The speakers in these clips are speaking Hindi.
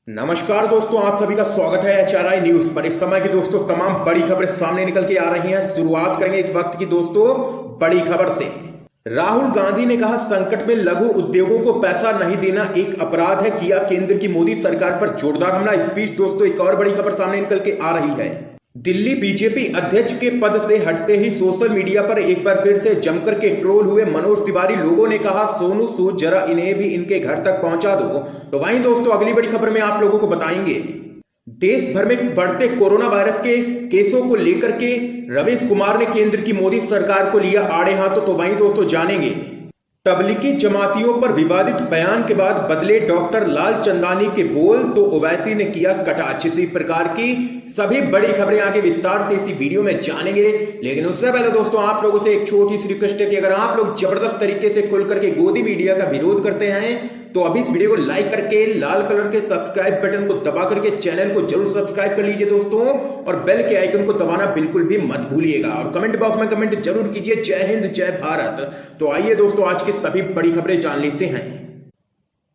नमस्कार दोस्तों, आप सभी का स्वागत है एचआरआई न्यूज पर। इस समय की दोस्तों तमाम बड़ी खबरें सामने निकल के आ रही हैं। शुरुआत करेंगे इस वक्त की दोस्तों बड़ी खबर से। राहुल गांधी ने कहा संकट में लघु उद्योगों को पैसा नहीं देना एक अपराध है, किया केंद्र की मोदी सरकार पर जोरदार हमला। इस बीच दोस्तों एक और बड़ी खबर सामने निकल के आ रही है। दिल्ली बीजेपी अध्यक्ष के पद से हटते ही सोशल मीडिया पर एक बार फिर से जमकर के ट्रोल हुए मनोज तिवारी। लोगों ने कहा सोनू सूद जरा इन्हें भी इनके घर तक पहुंचा दो। तो वहीं दोस्तों अगली बड़ी खबर में आप लोगों को बताएंगे देश भर में बढ़ते कोरोना वायरस के केसों को लेकर के रवीश कुमार ने केंद्र की मोदी सरकार को लिया आड़े हाथों। तो वहीं दोस्तों जानेंगे तबलीगी जमातियों पर विवादित बयान के बाद बदले डॉक्टर लाल चंदानी के बोल, तो ओवैसी ने किया कटाक्ष। इसी प्रकार की सभी बड़ी खबरें आगे विस्तार से इसी वीडियो में जानेंगे। लेकिन उससे पहले दोस्तों आप लोगों से एक छोटी सी रिक्वेस्ट है कि अगर आप लोग जबरदस्त तरीके से खुल करके गोदी मीडिया का विरोध करते हैं तो अभी इस वीडियो को लाइक करके लाल कलर के सब्सक्राइब बटन को दबा करके चैनल को जरूर सब्सक्राइब कर लीजिए दोस्तों, और बेल के आइकन को दबाना बिल्कुल भी मत भूलिएगा। और कमेंट बॉक्स में कमेंट जरूर कीजिए जय हिंद जय भारत। तो आइए दोस्तों आज की सभी बड़ी खबरें जान लेते हैं।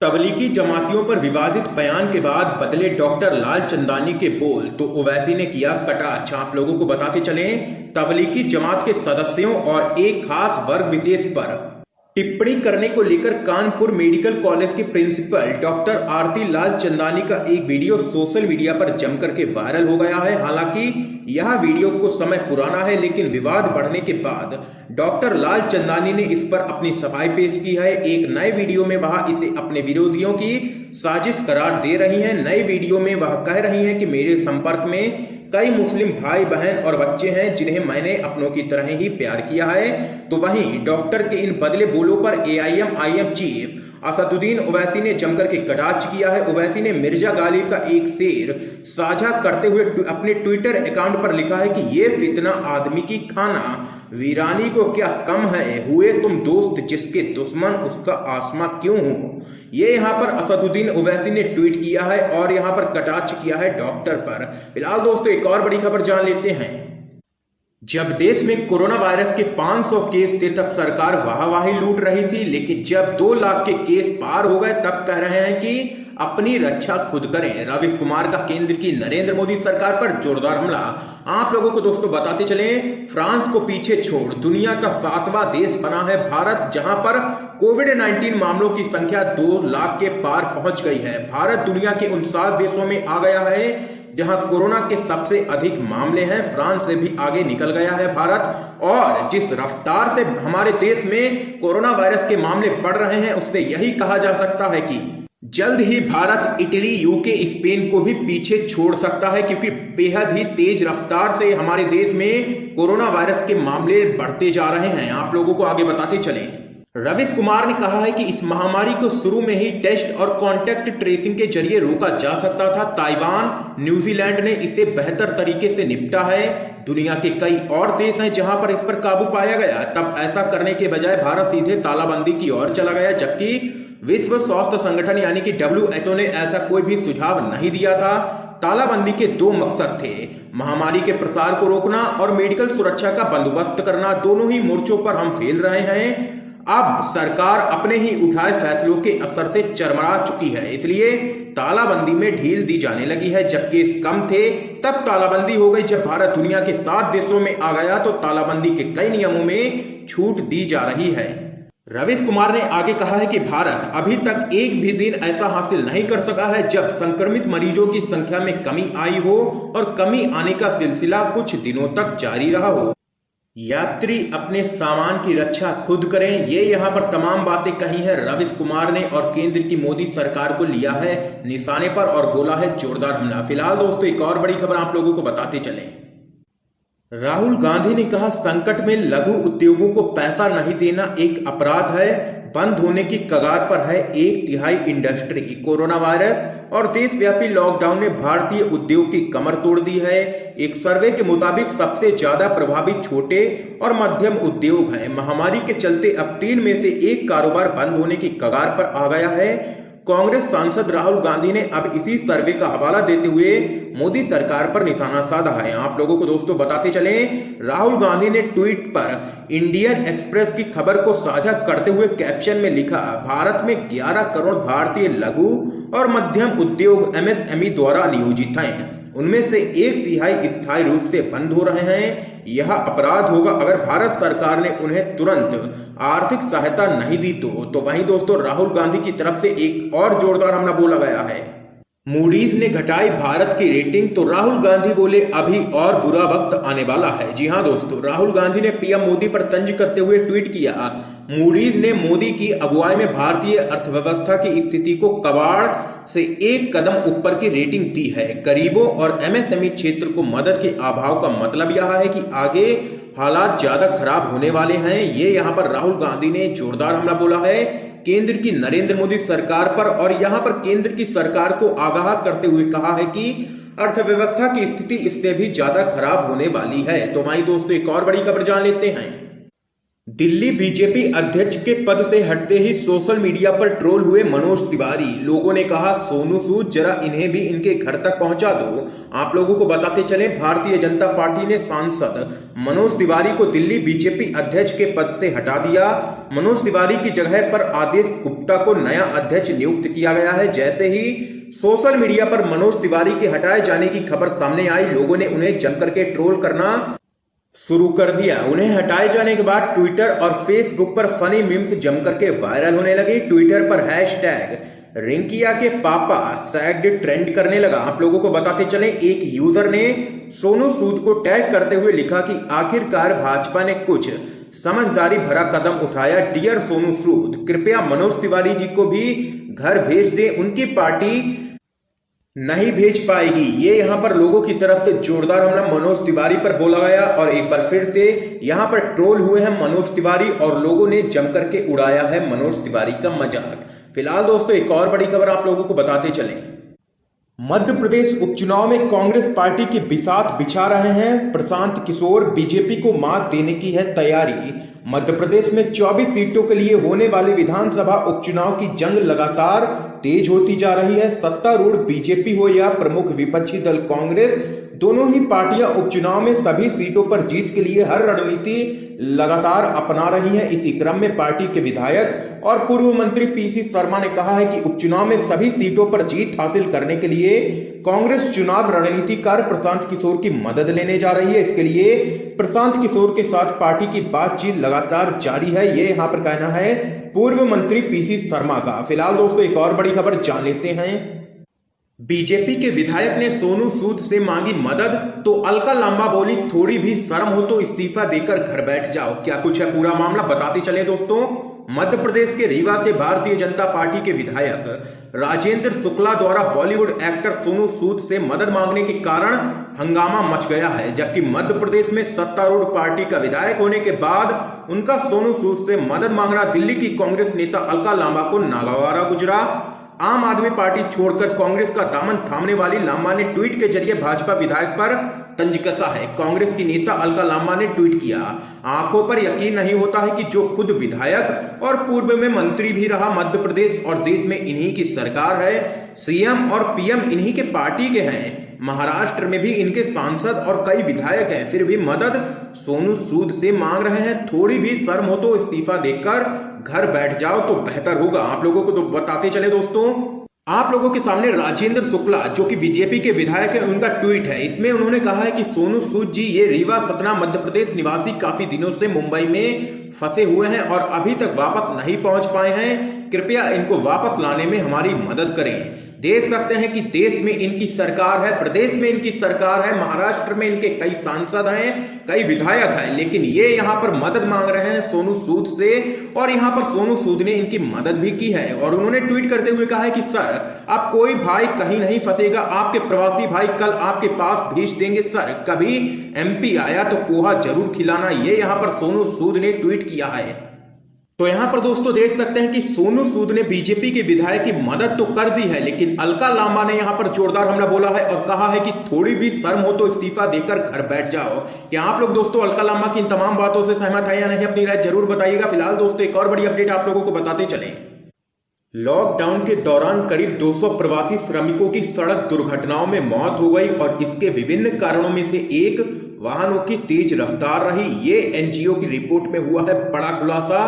तबलीगी जमातियों पर विवादित बयान के बाद बदले डॉक्टर लाल चंदानी के बोल, तो ओवैसी ने किया कटाक्ष। आप लोगों को बताते चलें तबलीगी जमात के सदस्यों और एक खास वर्ग विशेष पर टिप्पणी करने को लेकर कानपुर मेडिकल कॉलेज की प्रिंसिपल डॉक्टर आरती लाल चंदानी का एक वीडियो सोशल मीडिया पर जमकर के वायरल हो गया है। हालांकि यह वीडियो कुछ समय पुराना है, लेकिन विवाद बढ़ने के बाद डॉक्टर लाल चंदानी ने इस पर अपनी सफाई पेश की है। एक नए वीडियो में वह इसे अपने विरोधियों की साजिश करार दे रही हैं। नए वीडियो में वह कह रही हैं कि मेरे संपर्क में कई मुस्लिम भाई बहन और बच्चे हैं जिन्हें मैंने अपनों की तरह ही प्यार किया है। तो वहीं डॉक्टर के इन बदले बोलों पर एआईएम चीफ असदुद्दीन ओवैसी ने जमकर के कटाक्ष किया है। ओवैसी ने मिर्जा गालिब का एक शेर साझा करते हुए अपने ट्विटर अकाउंट पर लिखा है कि ये फितना आदमी की खाना वीरानी को क्या कम है, हुए तुम दोस्त जिसके दुश्मन उसका आसमां क्यों हो। ये यहाँ पर असदुद्दीन ओवैसी ने ट्वीट किया है और यहाँ पर कटाक्ष किया है डॉक्टर पर। फिलहाल दोस्तों एक और बड़ी खबर जान लेते हैं। जब देश में कोरोना वायरस के 500 केस थे तब सरकार वाहवाही लूट रही थी, लेकिन जब 2 लाख के केस पार हो गए तब कह रहे हैं कि अपनी रक्षा खुद करें। रवीश कुमार का केंद्र की नरेंद्र मोदी सरकार पर जोरदार हमला। आप लोगों को दोस्तों बताते चलें फ्रांस को पीछे छोड़ दुनिया का 7वां देश बना है भारत, जहां पर कोविड-19 मामलों की संख्या 2 लाख के पार पहुंच गई है। भारत दुनिया के उन 7 देशों में आ गया है जहां कोरोना के सबसे अधिक मामले हैं। फ्रांस से भी आगे निकल गया है भारत, और जिस रफ्तार से हमारे देश में कोरोना वायरस के मामले बढ़ रहे हैं उससे यही कहा जा सकता है कि जल्द ही भारत इटली, यूके, स्पेन को भी पीछे छोड़ सकता है, क्योंकि बेहद ही तेज रफ्तार से हमारे देश में कोरोना वायरस के मामले बढ़ते जा रहे हैं। आप लोगों को आगे बताते चलें रवीश कुमार ने कहा है कि इस महामारी को शुरू में ही टेस्ट और कॉन्टैक्ट ट्रेसिंग के जरिए रोका जा सकता था। ताइवान, न्यूजीलैंड ने इसे बेहतर तरीके से निपटा है। दुनिया के कई और देश हैं जहां पर इस पर काबू पाया गया। तब ऐसा करने के बजाय भारत सीधे तालाबंदी की ओर चला गया, जबकि विश्व स्वास्थ्य संगठन यानी कि WHO ने ऐसा कोई भी सुझाव नहीं दिया था। तालाबंदी के 2 मकसद थे, महामारी के प्रसार को रोकना और मेडिकल सुरक्षा का बंदोबस्त करना। दोनों ही मोर्चों पर हम फेल रहे हैं। अब सरकार अपने ही उठाए फैसलों के असर से चरमरा चुकी है, इसलिए तालाबंदी में ढील दी जाने लगी है। जब केस कम थे तब तालाबंदी हो गई। जब भारत दुनिया के 7 देशों में आ गया तो तालाबंदी के कई नियमों में छूट दी जा रही है। रवीश कुमार ने आगे कहा है कि भारत अभी तक एक भी दिन ऐसा हासिल नहीं कर सका है जब संक्रमित मरीजों की संख्या में कमी आई हो, और कमी आने का सिलसिला कुछ दिनों तक जारी रहा हो। यात्री अपने सामान की रक्षा खुद करें, ये यहाँ पर तमाम बातें कही है रवीश कुमार ने, और केंद्र की मोदी सरकार को लिया है निशाने पर और बोला है जोरदार हमला। फिलहाल दोस्तों एक और बड़ी खबर आप लोगों को बताते चलें। राहुल गांधी ने कहा संकट में लघु उद्योगों को पैसा नहीं देना एक अपराध है, बंद होने की कगार पर है 1/3 इंडस्ट्री। कोरोना वायरस और देशव्यापी लॉकडाउन ने भारतीय उद्योग की कमर तोड़ दी है। एक सर्वे के मुताबिक सबसे ज्यादा प्रभावित छोटे और मध्यम उद्योग हैं। महामारी के चलते अब 3 में से 1 कारोबार बंद होने की कगार पर आ गया है। कांग्रेस सांसद राहुल गांधी ने अब इसी सर्वे का हवाला देते हुए मोदी सरकार पर निशाना साधा है। आप लोगों को दोस्तों बताते चलें, राहुल गांधी ने ट्वीट पर इंडियन एक्सप्रेस की खबर को साझा करते हुए कैप्शन में लिखा, भारत में 11 करोड़ भारतीय लघु और मध्यम उद्योग एमएसएमई द्वारा नियोजित हैं, उनमें से 1/3 स्थायी रूप से बंद हो रहे हैं। यह अपराध होगा अगर भारत सरकार ने उन्हें तुरंत आर्थिक सहायता नहीं दी तो वहीं दोस्तों राहुल गांधी की तरफ से एक और जोरदार हमला बोला गया है। मूडीज ने घटाई भारत की रेटिंग तो राहुल गांधी बोले अभी और बुरा वक्त आने वाला है। जी हां दोस्तों, राहुल गांधी ने पीएम मोदी पर तंज करते हुए ट्वीट किया, मूडीज ने मोदी की अगुवाई में भारतीय अर्थव्यवस्था की स्थिति को कबाड़ से एक कदम ऊपर की रेटिंग दी है। गरीबों और एमएसएमई क्षेत्र को मदद के अभाव का मतलब यह है कि आगे हालात ज्यादा खराब होने वाले हैं। ये यहाँ पर राहुल गांधी ने जोरदार हमला बोला है केंद्र की नरेंद्र मोदी सरकार पर, और यहां पर केंद्र की सरकार को आगाह करते हुए कहा है कि अर्थव्यवस्था की स्थिति इससे भी ज्यादा खराब होने वाली है। तो भाई दोस्तों एक और बड़ी खबर जान लेते हैं। दिल्ली बीजेपी अध्यक्ष के पद से हटते ही सोशल मीडिया पर ट्रोल हुए मनोज तिवारी। लोगों ने कहा, सोनू सूद जरा इन्हें भी इनके घर तक पहुंचा दो। आप लोगों को बताते चले, भारतीय जनता पार्टी ने सांसद मनोज तिवारी को दिल्ली बीजेपी अध्यक्ष के पद से हटा दिया। मनोज तिवारी की जगह पर आदेश गुप्ता को नया अध्यक्ष नियुक्त किया गया है। जैसे ही सोशल मीडिया पर मनोज तिवारी के हटाए जाने की खबर सामने आई, लोगों ने उन्हें जमकर के ट्रोल करना शुरू कर दिया। उन्हें हटाए जाने के बाद ट्विटर और फेसबुक पर फनी मीम्स जमकर के वायरल होने लगे। ट्विटर पर हैशटैग रिंकिया के पापा सैग्ड ट्रेंड करने लगा। आप लोगों को बताते चलें, एक यूजर ने सोनू सूद को टैग करते हुए लिखा कि आखिरकार भाजपा ने कुछ समझदारी भरा कदम उठाया। डियर सोनू सूद, कृपया मनोज तिवारी जी को भी घर भेज दें, उनकी पार्टी नहीं भेज पाएगी। ये यहाँ पर लोगों की तरफ से जोरदार हमला मनोज तिवारी पर बोला गया और एक बार फिर से यहाँ पर ट्रोल हुए हैं मनोज तिवारी और लोगों ने जमकर के उड़ाया है मनोज तिवारी का मजाक। फिलहाल दोस्तों एक और बड़ी खबर आप लोगों को बताते चलें। मध्य प्रदेश उपचुनाव में कांग्रेस पार्टी की बिसात बिछा रहे हैं प्रशांत किशोर। बीजेपी को मात देने की है तैयारी। मध्य प्रदेश में 24 सीटों के लिए होने वाले विधानसभा उपचुनाव की जंग लगातार तेज होती जा रही है। सत्तारूढ़ बीजेपी हो या प्रमुख विपक्षी दल कांग्रेस, दोनों ही पार्टियां उपचुनाव में सभी सीटों पर जीत के लिए हर रणनीति लगातार अपना रही हैं। इसी क्रम में पार्टी के विधायक और पूर्व मंत्री पीसी शर्मा ने कहा है कि उपचुनाव में सभी सीटों पर जीत हासिल करने के लिए कांग्रेस चुनाव रणनीतिकार प्रशांत किशोर की मदद लेने जा रही है। इसके लिए प्रशांत किशोर के साथ पार्टी की बातचीत लगातार जारी है। ये यहाँ पर कहना है पूर्व मंत्री पीसी शर्मा का। फिलहाल दोस्तों एक और बड़ी खबर जान लेते हैं। बीजेपी के विधायक ने सोनू सूद से मांगी मदद तो अलका लांबा बोली, थोड़ी भी शर्म हो तो इस्तीफा देकर घर बैठ जाओ। क्या कुछ है पूरा मामला, बताते चले दोस्तों। मध्य प्रदेश के रीवा से भारतीय जनता पार्टी के विधायक राजेंद्र शुक्ला द्वारा बॉलीवुड एक्टर सोनू सूद से मदद मांगने के कारण हंगामा मच गया है। जबकि मध्य प्रदेश में सत्तारूढ़ पार्टी का विधायक होने के बाद उनका सोनू सूद से मदद मांगना दिल्ली की कांग्रेस नेता अलका लांबा को नागवारा गुजरा। आम आदमी पार्टी छोड़कर कांग्रेस का दामन थामने वाली लांबा ने ट्वीट के जरिए भाजपा विधायक पर तंज कसा है। कांग्रेस की नेता अलका लांबा ने ट्वीट किया, आंखों पर यकीन नहीं होता है कि जो खुद विधायक और पूर्व में मंत्री भी रहा मध्य प्रदेश और देश में इन्हीं की सरकार है। सीएम और पीएम इन्हीं के पार्टी के हैं। महाराष्ट्र में भी इनके सांसद और कई विधायक हैं, फिर भी मदद सोनू सूद से मांग रहे हैं। थोड़ी भी शर्म हो तो इस्तीफा देकर घर बैठ जाओ तो बेहतर होगा। आप लोगों को तो बताते चले दोस्तों, आप लोगों के सामने राजेंद्र शुक्ला जो कि बीजेपी के विधायक हैं, उनका ट्वीट है। इसमें उन्होंने कहा है कि सोनू सूद जी ये रीवा सतना मध्य प्रदेश निवासी काफी दिनों से मुंबई में फंसे हुए हैं और अभी तक वापस नहीं पहुंच पाए हैं। कृपया इनको वापस लाने में हमारी मदद करें। देख सकते हैं कि देश में इनकी सरकार है, प्रदेश में इनकी सरकार है, महाराष्ट्र में इनके कई सांसद हैं, कई विधायक हैं, लेकिन ये यहाँ पर मदद मांग रहे हैं सोनू सूद से और यहाँ पर सोनू सूद ने इनकी मदद भी की है। और उन्होंने ट्वीट करते हुए कहा है कि सर अब कोई भाई कहीं नहीं फंसेगा, आपके प्रवासी भाई कल आपके पास भेज देंगे। सर कभी एमपी आया तो पोहा जरूर खिलाना। ये यहाँ पर सोनू सूद ने ट्वीट किया है। तो यहां पर दोस्तों देख सकते हैं कि सोनू सूद ने बीजेपी के विधायक की मदद तो कर दी है, लेकिन अलका लांबा ने यहां पर जोरदार हमला बोला है और कहा है कि थोड़ी भी शर्म हो तो इस्तीफा देकर घर बैठ जाओ। क्या आप लोग दोस्तों अलका लांबा की इन तमाम बातों से सहमत है या नहीं, अपनी राय जरूर बताइएगा। फिलहाल दोस्तों एक और बड़ी अपडेट आप लोगों को बताते चलें। लॉकडाउन के दौरान करीब 200 प्रवासी श्रमिकों की सड़क दुर्घटनाओं में मौत हो गई और इसके विभिन्न कारणों में से एक वाहनों की तेज रफ्तार रही। ये एनजीओ की रिपोर्ट में हुआ है बड़ा खुलासा।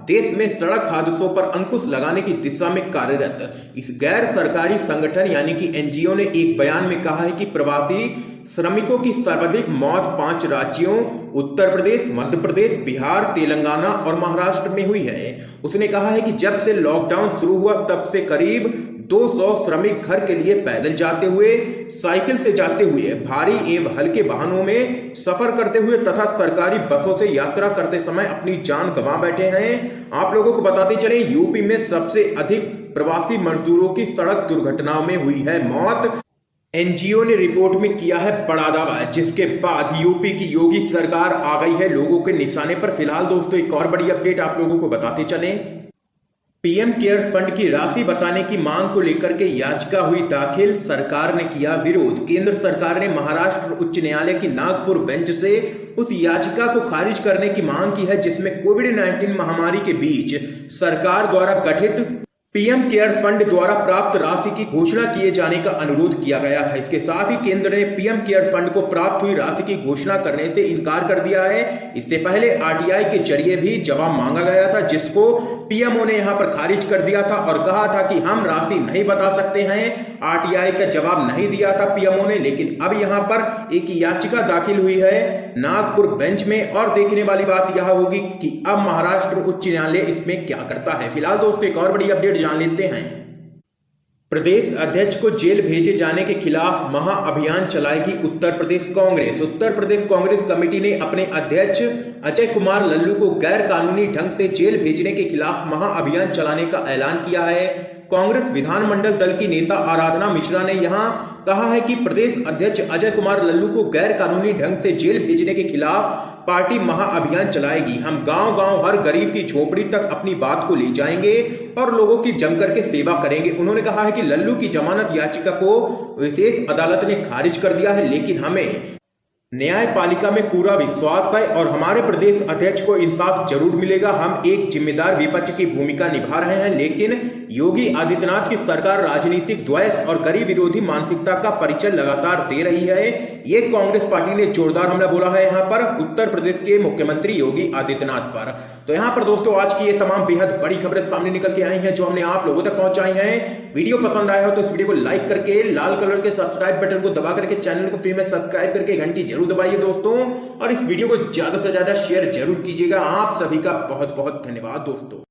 देश में सड़क हादसों पर अंकुश लगाने की दिशा में कार्यरत इस गैर सरकारी संगठन यानी कि एनजीओ ने एक बयान में कहा है कि प्रवासी श्रमिकों की सर्वाधिक मौत 5 राज्यों उत्तर प्रदेश, मध्य प्रदेश, बिहार, तेलंगाना और महाराष्ट्र में हुई है। उसने कहा है कि जब से लॉकडाउन शुरू हुआ तब से करीब 200 श्रमिक घर के लिए पैदल जाते हुए, साइकिल से जाते हुए, भारी एवं हल्के वाहनों में सफर करते हुए तथा सरकारी बसों से यात्रा करते समय अपनी जान गंवा बैठे हैं। आप लोगों को बताते चले, यूपी में सबसे अधिक प्रवासी मजदूरों की सड़क दुर्घटनाओं में हुई है मौत। एनजीओ ने रिपोर्ट में किया है बड़ा दावा, जिसके बाद यूपी की योगी सरकार आ गई है लोगों के निशाने पर। फिलहाल दोस्तों एक और बड़ी अपडेट आप लोगों को बताते चलें। पीएम केयर्स फंड की राशि बताने की मांग को लेकर के याचिका हुई दाखिल, सरकार ने किया विरोध। केंद्र सरकार ने महाराष्ट्र उच्च न्यायालय की नागपुर बेंच से उस याचिका को खारिज करने की मांग की है जिसमें कोविड-19 महामारी के बीच सरकार द्वारा गठित पीएम केयर्स फंड द्वारा प्राप्त राशि की घोषणा किए जाने का अनुरोध किया गया था। इसके साथ ही केंद्र ने पीएम केयर्स फंड को प्राप्त हुई राशि की घोषणा करने से इनकार कर दिया है। इससे पहले आरटीआई के जरिए भी जवाब मांगा गया था, जिसको पीएमओ ने यहां पर खारिज कर दिया था और कहा था कि हम राशि नहीं बता सकते हैं। आरटीआई का जवाब नहीं दिया था पीएमओ ने, लेकिन अब यहां पर एक याचिका दाखिल हुई है नागपुर बेंच में और देखने वाली बात यह होगी कि अब महाराष्ट्र उच्च न्यायालय इसमें क्या करता है। फिलहाल दोस्तों एक और बड़ी अपडेट जान लेते हैं। प्रदेश अध्यक्ष को जेल भेजे जाने के खिलाफ महाअभियान चलाएगी उत्तर प्रदेश कांग्रेस। उत्तर प्रदेश कांग्रेस कमेटी ने अपने अध्यक्ष अजय कुमार लल्लू को गैर कानूनी ढंग से जेल भेजने के खिलाफ महाअभियान चलाने का ऐलान किया है। कांग्रेस विधानमंडल दल की नेता आराधना मिश्रा ने यहां कहा है कि प्रदेश अध्यक्ष अजय कुमार लल्लू को गैर कानूनी ढंग से जेल भेजने के खिलाफ पार्टी महाअभियान चलाएगी। हम गांव-गांव हर गरीब की झोपड़ी तक अपनी बात को ले जाएंगे और लोगों की जमकर के सेवा करेंगे। उन्होंने कहा है कि लल्लू की जमानत याचिका को विशेष अदालत ने खारिज कर दिया है, लेकिन हमें न्यायपालिका में पूरा विश्वास है और हमारे प्रदेश अध्यक्ष को इंसाफ जरूर मिलेगा। हम एक जिम्मेदार विपक्ष की भूमिका निभा रहे हैं, लेकिन योगी आदित्यनाथ की सरकार राजनीतिक द्वेष और गरीब विरोधी मानसिकता का परिचय लगातार दे रही है। ये कांग्रेस पार्टी ने जोरदार हमला बोला है यहाँ पर उत्तर प्रदेश के मुख्यमंत्री योगी आदित्यनाथ पर। तो यहाँ पर दोस्तों आज की ये तमाम बेहद बड़ी खबरें सामने निकल के आई हैं जो हमने आप लोगों तक पहुंचाई हैं। वीडियो पसंद आया हो तो इस वीडियो को लाइक करके लाल कलर के सब्सक्राइब बटन को दबा करके चैनल को फ्री में सब्सक्राइब करके घंटी जरूर दबाइए दोस्तों, और इस वीडियो को ज्यादा से ज्यादा शेयर जरूर कीजिएगा। आप सभी का बहुत बहुत धन्यवाद दोस्तों।